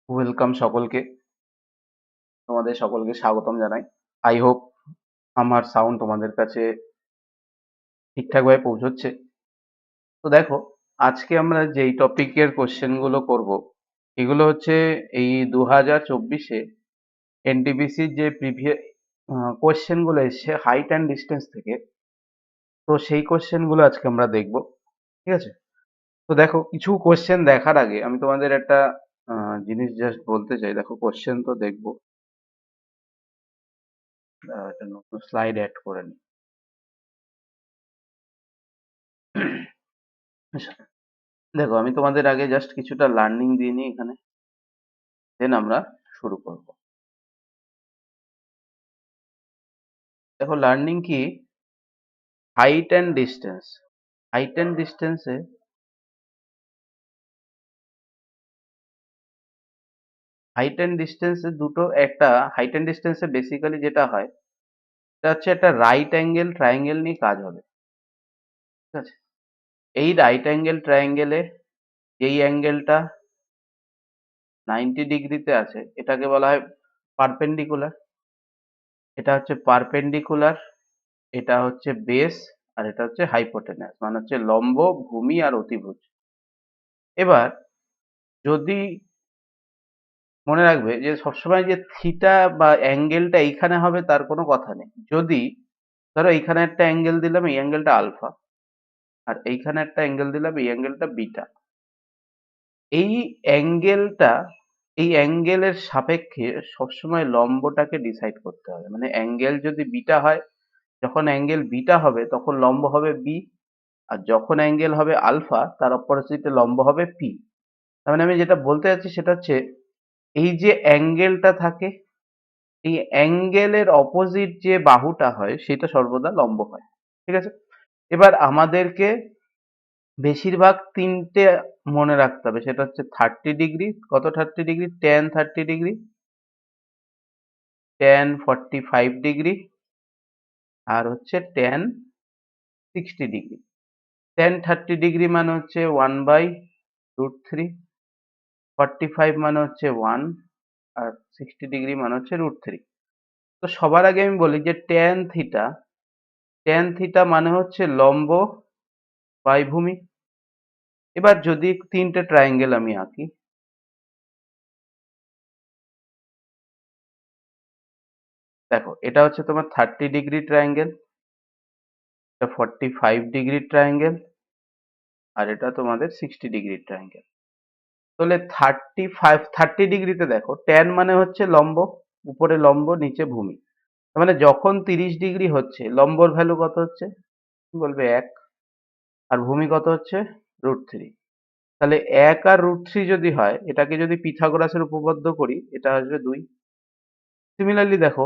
Welcome সকলকে। তোমাদের সকলকে স্বাগতম জানাই। আই হোপ আমার সাউন্ড তোমাদের কাছে ঠিকঠাকভাবে পৌঁছচ্ছে। তো দেখো, আজকে আমরা যেই টপিকের কোশ্চেন গুলো করব, এগুলো হচ্ছে এই 2024-এ এনটিপিসির যে প্রিভিয়াস কোশ্চেন গুলো এসছে হাইট অ্যান্ড ডিস্টেন্স থেকে। তো সেই কোশ্চেন গুলো আজকে আমরা দেখব। ঠিক আছে? তো দেখো, কিছু কোশ্চেন দেখার আগে আমি তোমাদের একটা জিনিস জাস্ট বলতে চাই। দেখো, কোশ্চেন তো দেখবো। একটা নতুন স্লাইড অ্যাড করে নিই। দেখো, আমি তোমাদের আগে জাস্ট কিছুটা লার্নিং দিয়ে নিই এখানে, দেন আমরা শুরু করব। দেখো, লার্নিং কি? Height and distance. Height and ডিস্টেন্সে দুটো একটা হাইট অ্যান্ড ডিস্টেন্সে বেসিক্যালি যেটা হয়, সেটা হচ্ছে একটা রাইট অ্যাঙ্গেল ট্রায়াঙ্গেল নিয়ে কাজ হবে। ঠিক আছে? এই রাইট অ্যাঙ্গেল ট্রায়াঙ্গেলে যেই অ্যাঙ্গেলটা 90 ডিগ্রিতে আছে, এটাকে বলা হয় পারপেন্ডিকুলার। এটা হচ্ছে পারপেন্ডিকুলার, এটা হচ্ছে বেস, আর এটা হচ্ছে হাইপোটেনাস, মানে হচ্ছে লম্ব, ভূমি আর অতিভুজ। এবার যদি মনে রাখবে যে সবসময় যে থিটা বা অ্যাঙ্গেলটা এইখানে হবে তার কোনো কথা নেই। যদি ধরো এইখানে একটা অ্যাঙ্গেল দিলাম, এই অ্যাঙ্গেলটা আলফা, আর এইখানে একটা অ্যাঙ্গেল দিলাম, এই অ্যাঙ্গেলটা বিটা। এই অ্যাঙ্গেলটা এই অ্যাঙ্গেলের সাপেক্ষে সবসময় লম্বটাকে ডিসাইড করতে হবে। মানে অ্যাঙ্গেল যদি বিটা হয়, যখন অ্যাঙ্গেল বিটা হবে তখন লম্ব হবে বি, আর যখন অ্যাঙ্গেল হবে আলফা তার অপোজিটে লম্ব হবে পি। তার মানে আমি যেটা বলতে চাচ্ছি সেটা হচ্ছে, এই যে অ্যাঙ্গেলটা থাকে, এই অ্যাঙ্গেলের অপোজিট যে বাহুটা হয় সেটা সর্বদা লম্ব হয়। ঠিক আছে? এবার আমাদেরকে বেশিরভাগ তিনটে মনে রাখতে হবে। সেটা হচ্ছে 30 ডিগ্রি, কত 30 degree? tan 30 degree, tan 45 degree, আর হচ্ছে tan 60 ডিগ্রি। tan 30 ডিগ্রি মানে হচ্ছে 1/√3, 45 মানে হচ্ছে 1, আর 60 ডিগ্রি মানে হচ্ছে √3। তো সবার আগে আমি বলি যে ট্যান থিটা মানে হচ্ছে লম্ব বাই ভূমি। এবার যদি তিনটে ট্রায়াঙ্গেল আমি আঁকি, দেখো এটা হচ্ছে তোমার 30 ডিগ্রি ট্রায়াঙ্গেল, এটা 45 ডিগ্রি ট্রায়াঙ্গেল, আর এটা তোমাদের 60 ডিগ্রি ট্রায়াঙ্গেল। তাহলে 30 ডিগ্রিতে দেখো, ট্যান মানে হচ্ছে লম্ব, উপরে লম্ব নিচে ভূমি। তার মানে যখন 30 ডিগ্রি হচ্ছে লম্বর ভ্যালু কত হচ্ছে? বলবে 1, আর ভূমি কত হচ্ছে? √3। তাহলে 1 আর √3 যদি হয়, এটাকে যদি পিথাগোরাসের উপপাদ্য করি, এটা আসবে 2। সিমিলারলি দেখো,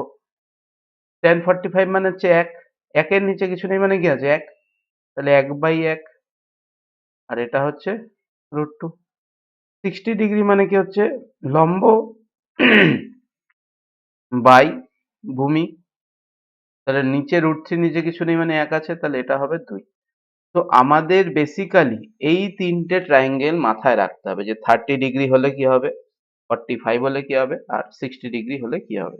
tan 45 মানে হচ্ছে 1, একের নিচে কিছু নেই মানে কি আছে? 1, তাহলে 1/1, আর এটা হচ্ছে √2। 60 ডিগ্রি মানে কি হচ্ছে? লম্ব বাই ভূমি, তাহলে নিচে √3, নিচে কিছু নেই মানে 1 আছে, তাহলে এটা হবে 2। তো আমাদের বেসিক্যালি এই তিনটে ট্রায়াঙ্গেল মাথায় রাখতে হবে যে 30 ডিগ্রি হলে কি হবে, 45 হলে কি হবে, আর 60 ডিগ্রি হলে কি হবে।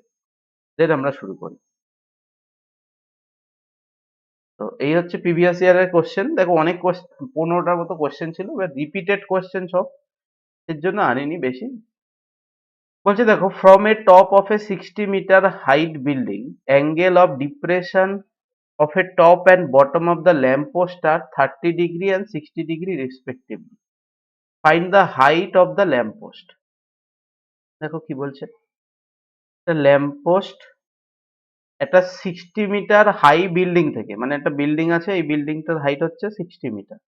দেন আমরা শুরু করি। তো এই হচ্ছে প্রিভিয়াস ইয়ারের কোশ্চেন। দেখো, অনেক কোশ্চেন, 15টার মতো কোশ্চেন ছিল, এবার রিপিটেড কোশ্চেন সব, এর জন্য আনিনি বেশি। বলছে দেখো, from a top of a 60 metre height building, angle of depression of a top and bottom of the lamp post are 30 degree and 60 degree respectively. Find the height of the lamp post. দেখো কি বলছে, একটা lamp post একটা 60 metre high building থেকে, মানে একটা building আছে, এই বিল্ডিংটার হাইট হচ্ছে 60 মিটার।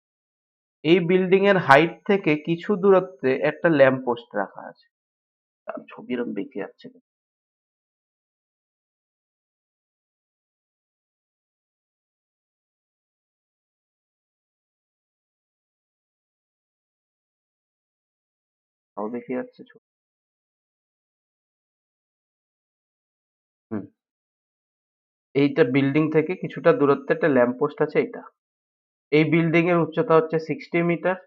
এই বিল্ডিং এর হাইট থেকে কিছু দূরত্বে একটা ল্যাম্প পোস্ট রাখা আছে। তার ছবি এরকম বেঁকে যাচ্ছে, তাও বেঁকে যাচ্ছে ছবি। হুম, এইটা বিল্ডিং থেকে কিছুটা দূরত্বে একটা ল্যাম্প পোস্ট আছে, এটা এই বিল্ডিং এর উচ্চতা হচ্ছে 60 মিটার,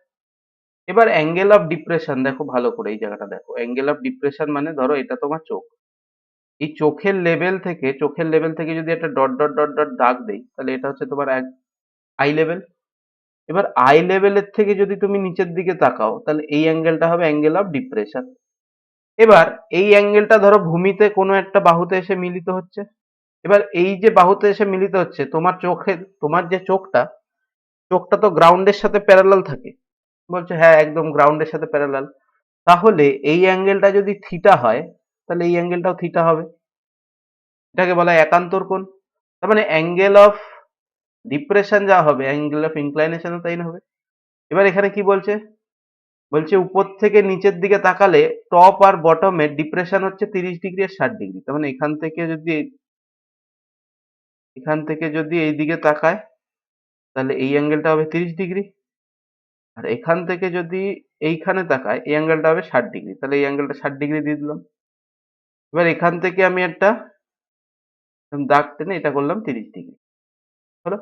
এবার অ্যাঙ্গেল অফ ডিপ্রেশন দেখো ভালো করে, এই জায়গাটা দেখো, অ্যাঙ্গেল অফ ডিপ্রেশন মানে ধরো এটা তোমার চোখ, এই চোখের লেভেল থেকে যদি একটা ডট ডট ডট ডট দাগ দেই, তাহলে এটা হচ্ছে তোমার আই লেভেল। এবার আই লেভেলের থেকে যদি তুমি নিচের দিকে তাকাও, তাহলে এই অ্যাঙ্গেলটা হবে অ্যাঙ্গেল অফ ডিপ্রেশন। এবার এই অ্যাঙ্গেলটা ধরো ভূমিতে কোনো একটা বাহুতে এসে মিলিত হচ্ছে। এবার এই যে বাহুতে এসে মিলিত হচ্ছে, তোমার যে চোখটা, চোখটা তো গ্রাউন্ডের সাথে প্যারালাল থাকে। বলছে হ্যাঁ একদম গ্রাউন্ডের সাথে প্যারালাল। তাহলে এই অ্যাঙ্গেলটা যদি থিটা হয়, তাহলে এই অ্যাঙ্গেলটাও থিটা হবে। এটাকে বলা হয় একান্তর কোণ। তার মানে অ্যাঙ্গেল অফ ডিপ্রেশন যা হবে, অ্যাঙ্গেল অফ ইনক্লাইনেশনও তাই হবে। এবার এখানে কি বলছে, বলছে উপর থেকে নিচের দিকে তাকালে টপ আর বটমের ডিপ্রেশন হচ্ছে 30 ডিগ্রি আর 60 ডিগ্রি। তার মানে এখান থেকে যদি এই দিকে তাকায়, তাহলে এই অ্যাঙ্গেলটা হবে 30 ডিগ্রি। আর এখান থেকে যদি এইখানে তাকায়, এই অ্যাঙ্গেলটা হবে 60 ডিগ্রি। তাহলে এই অ্যাঙ্গেলটা 60 ডিগ্রি দিয়ে দিলাম। এবার এখান থেকে আমি একটা দাগ টেনে এটা করলাম 30 ডিগ্রি। হলো।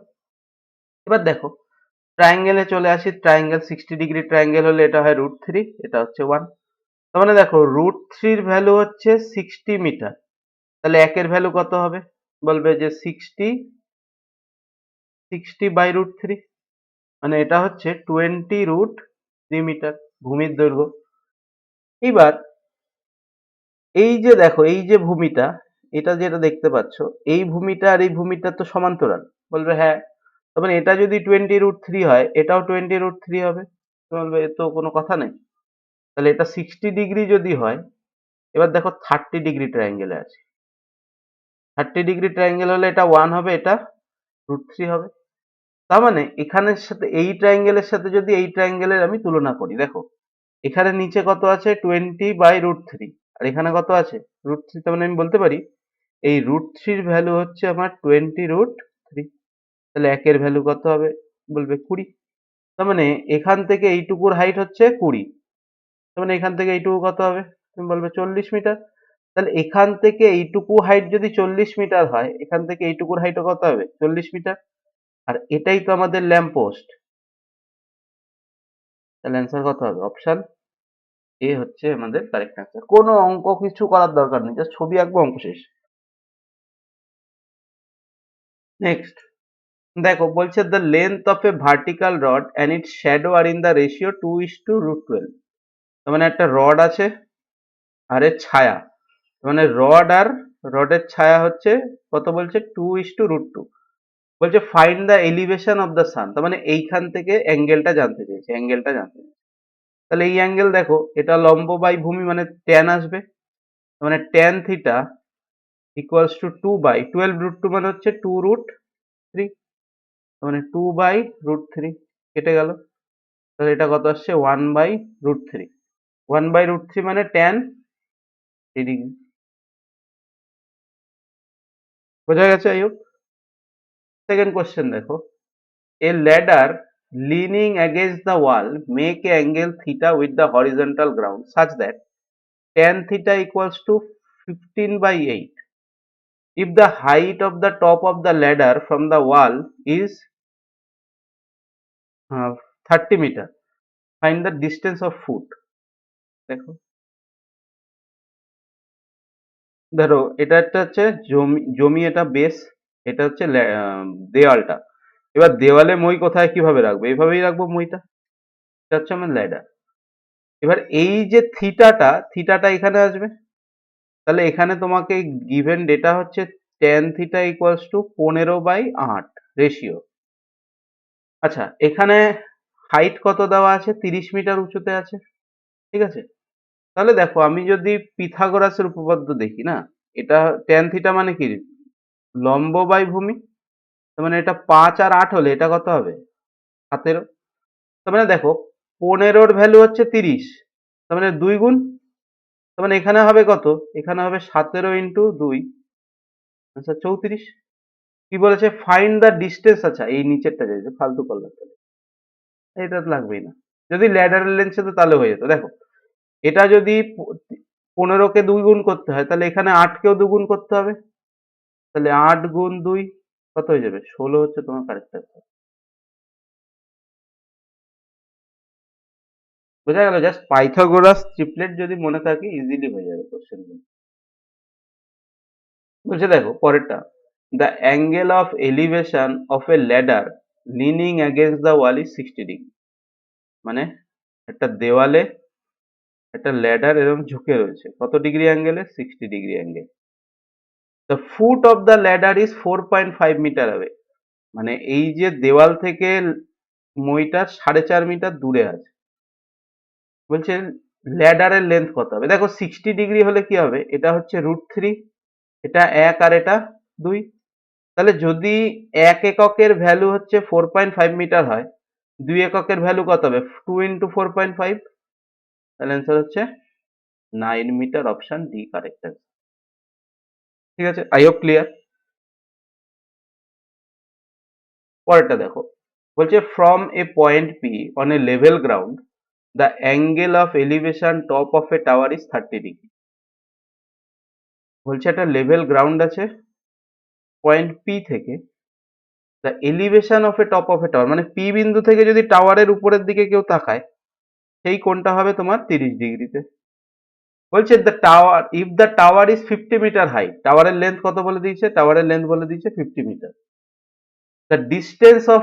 এবার দেখো ট্রায়াঙ্গেলে চলে আসি। ট্রায়াঙ্গেল 60 ডিগ্রি ট্রায়াঙ্গেল হলে এটা হয় √3, এটা হচ্ছে 1। তার মানে দেখো √3 ভ্যালু হচ্ছে 60 মিটার। তাহলে একের ভ্যালু কত হবে? বলবে যে 60 বাই √3, মানে এটা হচ্ছে 20√3 মিটার ভূমির দৈর্ঘ্য। এবার এই যে দেখো, এই যে ভূমিটা, এটা যেটা দেখতে পাচ্ছ, এই ভূমিটা আর এই ভূমিটা তো সমান্তরাল। বলবে হ্যাঁ। তার মানে এটা যদি 20√3 হয়, এটাও 20√3 হবে। তো বলবে এ তো কোনো কথা নেই। তাহলে এটা 60 ডিগ্রি যদি হয়, এবার দেখো 30 ডিগ্রি ট্রায়াঙ্গেলে আছে। 30 ডিগ্রি ট্রায়াঙ্গেল হলে এটা 1 হবে, এটা √3 হবে। তার মানে এখানের সাথে এই ট্রায়াঙ্গেলের সাথে যদি এই ট্রায়াঙ্গেলের আমি তুলনা করি, দেখো এখানে নিচে কত আছে 20/√3, আর এখানে কত আছে √3। তার মানে আমি বলতে পারি এই √3 ভ্যালু হচ্ছে আমার 20√3। তাহলে একের ভ্যালু কত হবে? বলবে 20। তার মানে এখান থেকে এইটুকুর হাইট হচ্ছে 20। তার মানে এখান থেকে এইটুকু কত হবে? তুমি বলবে 40 মিটার। তাহলে এখান থেকে এইটুকু হাইট যদি 40 মিটার হয়, এখান থেকে এইটুকুর হাইটও কত হবে? 40 মিটার। আর এটাই তো আমাদের ল্যাম্প পোস্ট। তাহলে অ্যান্সার কত হবে? অপশন এ হচ্ছে আমাদের কারেক্ট অ্যান্সার। কোনো অঙ্ক কিছু করার দরকার নেই, জাস্ট ছবি আঁকবো, অঙ্ক শেষ। নেক্সট দেখো বলছে the length of a vertical rod and its shadow are in the ratio 2:√12। তার মানে একটা রড আছে আর এর ছায়া, মানে রডের ছায়া হচ্ছে কত বলছে? 2:√2। বলছে find the elevation of the sun. তার মানে এইখান থেকে অ্যাঙ্গেলটা জানতে চেয়েছে, তাহলে এই অ্যাঙ্গেল দেখো, এটা লম্ব বাই ভূমি মানে ট্যান আসবে। তার মানে ট্যান থিটা ইকুয়ালস টু 2/12 √2 মানে হচ্ছে 2√3। মানে 2/√3 কেটে গেল। তাহলে এটা কত আসছে? 1/√3। 1/√3 মানে ট্যান 3 ডিগ্রি। বোঝা গেছে? I hope. সেকেন্ড কোশ্চেন দেখো, এ ladder leaning against the wall make a angle theta with the horizontal ground such that tan theta equals to 15/8 if the height of the top of the ladder from the wall is 30 meter. Find the distance of foot. দেখো ধরো এটা একটা হচ্ছে জমি এটা base, এটা হচ্ছে দেওয়ালটা। এবার দেওয়ালে মই কোথায় কিভাবে রাখবো? এভাবেই রাখবো মইটা। এটা হচ্ছে আমার ল্যাডার। এবার এই যে থিটাটা এখানে আসবে। তাহলে এখানে তোমাকে গিভেন ডেটা হচ্ছে tan theta equals to 15/8 ratio. আচ্ছা এখানে হাইট কত দেওয়া আছে? 30 মিটার উঁচুতে আছে। ঠিক আছে। তাহলে দেখো আমি যদি পিথাগোরাসের উপপাদ্য দেখি না, এটা tan থিটা মানে কি? লম্ব বাই ভূমি। তার মানে এটা 5 আর 8 হলে এটা কত হবে? 17। তার মানে দেখো 15-র ভ্যালু হচ্ছে 30। তার মানে 2 গুণ। তার মানে এখানে হবে কত? এখানে হবে 17 × 2, আচ্ছা 34। কি বলেছে? Find the distance. আচ্ছা এই নিচেরটা চাইছে, ফালতু করলাম তাহলে, এটা তো লাগবেই না। যদি ল্যাডারের লেন্থ হতো তাহলে হয়ে যেত। দেখো এটা যদি 15কে 2 গুণ করতে হয়, তাহলে এখানে 8কেও 2 গুণ করতে হবে। তাহলে 8 গুণ 2 কত হয়ে যাবে? 16 হচ্ছে তোমার কারেক্ট অ্যান্সার। বোঝা গেল? জাস্ট পাইথাগোরাস ট্রিপলেট যদি মনে থাকে ইজিলি হয়ে যাবে কোশ্চেন গুলো। বলছে দেখো পরেরটা, the angle of elevation of A ladder lining against the wall is 60 degree. মানে একটা দেওয়ালে একটা ল্যাডার এরকম ঝুঁকে রয়েছে, কত ডিগ্রি অ্যাঙ্গেলে? 60 degree angle. The foot of the ladder is 4.5 metre away. মানে এই যে দেওয়াল থেকে মইটা 4.5 মিটার দূরে আছে। বলছে ল্যাডারের লেন্থ কত হবে? দেখো 60 ডিগ্রি হলে কি হবে, এটা হচ্ছে √3, এটা 1 আর এটা 2। তাহলে যদি 1 এককের ভ্যালু হচ্ছে 4.5 মিটার হয়, 2 এককের ভ্যালু কত হবে? 2 ইন্টু 4.5। তাহলে অ্যান্সার হচ্ছে 9 metre. Option D correct answer. ঠিক আছে, আই হোপ ক্লিয়ার। পরেরটা দেখো, বলছে from a point P on a level ground the angle of elevation top of a tower is 30 degree. বলছে একটা লেভেল গ্রাউন্ড আছে, পয়েন্ট পি থেকে the elevation of a top of a tower, মানে P বিন্দু থেকে যদি টাওয়ারের উপরের দিকে কেউ তাকায়, সেই কোণটা হবে তোমার 30 ডিগ্রিতে। বলছে the tower, if the tower is 50 metre high, টাওয়ারের লেন্থ কত বলে দিয়েছে? টাওয়ারের লেন্থ বলে দিয়েছে 50 metre. The distance of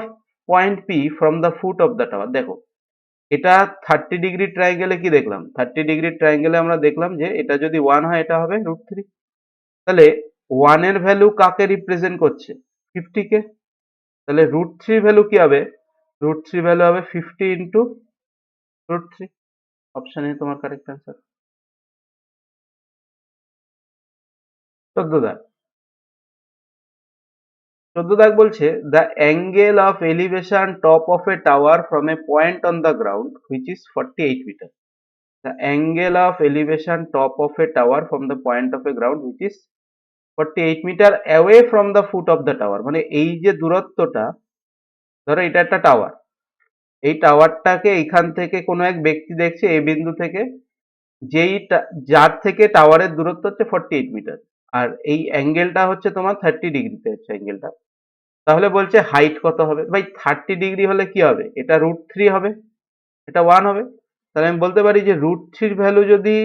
point P from the foot of the tower. দেখো এটা 30 ডিগ্রি ট্রায়াঙ্গেলে কি দেখলাম? 30 ডিগ্রি ট্রায়াঙ্গেলে আমরা দেখলাম যে এটা যদি 1 হয় এটা হবে √3। তাহলে 1 এর ভ্যালু কাকে রিপ্রেজেন্ট করছে? 50 কে। তাহলে √3 ভ্যালু কি হবে? √3 ভ্যালু হবে 50 ইন্টু √3। অপশন এ তোমার কারেক্ট অ্যান্সার। 14 দাগ, 14 দাগ বলছে the angle of elevation top of a tower from a point on the ground which is 48 metre. The angle of elevation top of a tower from the point of a ground which is 48 metre away from the foot of the tower. মানে এই যে দূরত্বটা, ধরো এটা একটা tower, এই টাওয়ারটাকে এইখান থেকে কোনো এক ব্যক্তি দেখছে এই বিন্দু থেকে, যার থেকে টাওয়ারের দূরত্ব হচ্ছে 48 মিটার, আর এই অ্যাঙ্গেলটা হচ্ছে তোমার 30 ডিগ্রিতে হচ্ছে অ্যাঙ্গেলটা। তাহলে বলছে হাইট কত হবে? ভাই 30 ডিগ্রি হলে কি হবে? এটা √3 হবে, এটা 1 হবে। তাহলে আমি বলতে পারি যে √3 ভ্যালু যদি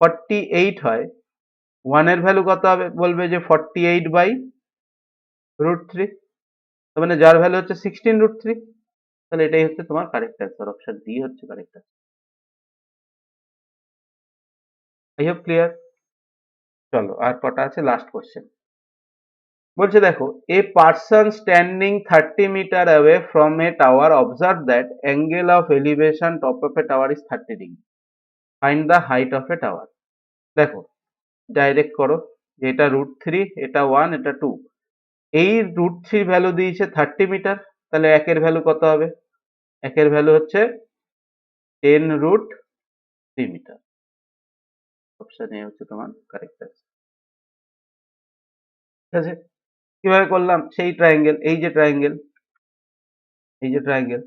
48 হয়, 1 এর ভ্যালু কত হবে? বলবে যে 48/√3, তার মানে যার ভ্যালু হচ্ছে 16√3। তাহলে এটাই হচ্ছে তোমার কারেক্ট অ্যান্সার। অপশন ডি হচ্ছে correct answer. I hope clear. চলো আর কটা আছে, লাস্ট কোশ্চেন। বলছে দেখো, a person standing 30 metre away from a tower observe that angle of elevation top of a tower is 30 degree, find the height of a tower. দেখো direct করো, যে এটা √3, এটা 1, এটা 2। এই √3 ভ্যালু দিয়েছে 30 মিটার, তাহলে একের ভ্যালু কত হবে? একের ভ্যালু হচ্ছে 10√3 মিটার। অপশন এ হচ্ছে তোমার কারেক্ট অ্যান্সার। ঠিক আছে, কিভাবে করলাম? সেই ট্রায়াঙ্গেল, এই যে ট্রায়াঙ্গেল, এই যে ট্রায়াঙ্গেল,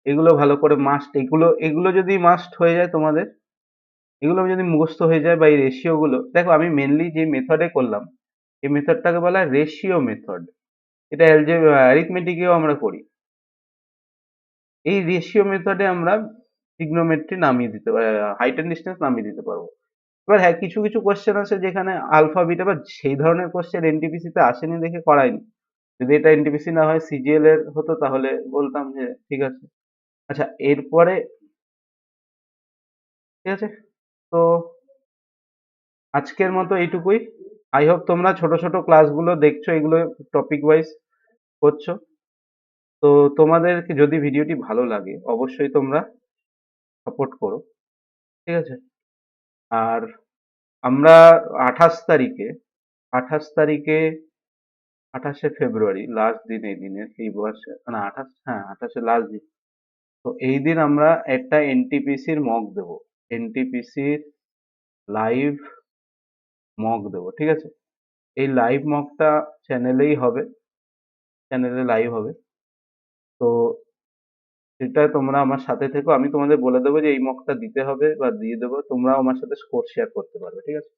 এগুলো ভালো করে মাস্ট, এগুলো এগুলো যদি মাস্ট হয়ে যায় তোমাদের, এগুলো যদি মুখস্থ হয়ে যায় বা এই রেশিও গুলো, দেখো আমি মেনলি যে মেথডে করলাম, এই মেথডটাকে বলা হয় রেশিও মেথড। এটা অ্যারিথমেটিকেও আমরা করি। এই রেশিও মেথডে আমরা ট্রিগনোমেট্রি নামিয়ে দিতে পারি, হাইট এন্ড ডিস্টেন্স নামিয়ে দিতে পারবো। এবার হ্যাঁ, কিছু কিছু কোশ্চেন আছে যেখানে আলফা বিটা বা সেই ধরনের কোশ্চেন এনটিপিসি তে আসেনি দেখে করায়নি। যদি এটা এনটিপিসি না হয় সিজিএল এর হতো তাহলে বলতাম যে ঠিক আছে। আচ্ছা এরপরে, ঠিক আছে, তো আজকের মতো এইটুকুই। আই হোপ তোমরা ছোট ছোট ক্লাসগুলো দেখছো, এগুলো টপিক ওয়াইজ করছো। তো তোমাদেরকে যদি ভিডিওটি ভালো লাগে অবশ্যই তোমরা সাপোর্ট করো। ঠিক আছে, আর আমরা 28 তারিখে, 28 তারিখে, 28শে ফেব্রুয়ারি লাস্ট দিন, এই দিনের এই বয়সে মানে 28, হ্যাঁ 28 লাস্ট দিন। তো এই দিন আমরা একটা এনটিপিসির মক দেবো, এনটিপিসির লাইভ মক দেবো। ঠিক আছে, এই লাইভ মকটা চ্যানেলেই হবে, চ্যানেলে লাইভ হবে। তো সেটা তোমরা আমার সাথে থেকো, আমি তোমাদের বলে দেবো যে এই মকটা দিতে হবে বা দিয়ে দেবো, তোমরাও আমার সাথে স্কোর শেয়ার করতে পারবে। ঠিক আছে,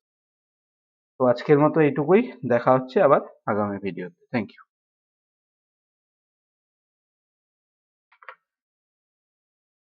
তো আজকের মতো এইটুকুই, দেখা হচ্ছে আবার আগামী ভিডিওতে। Thank you.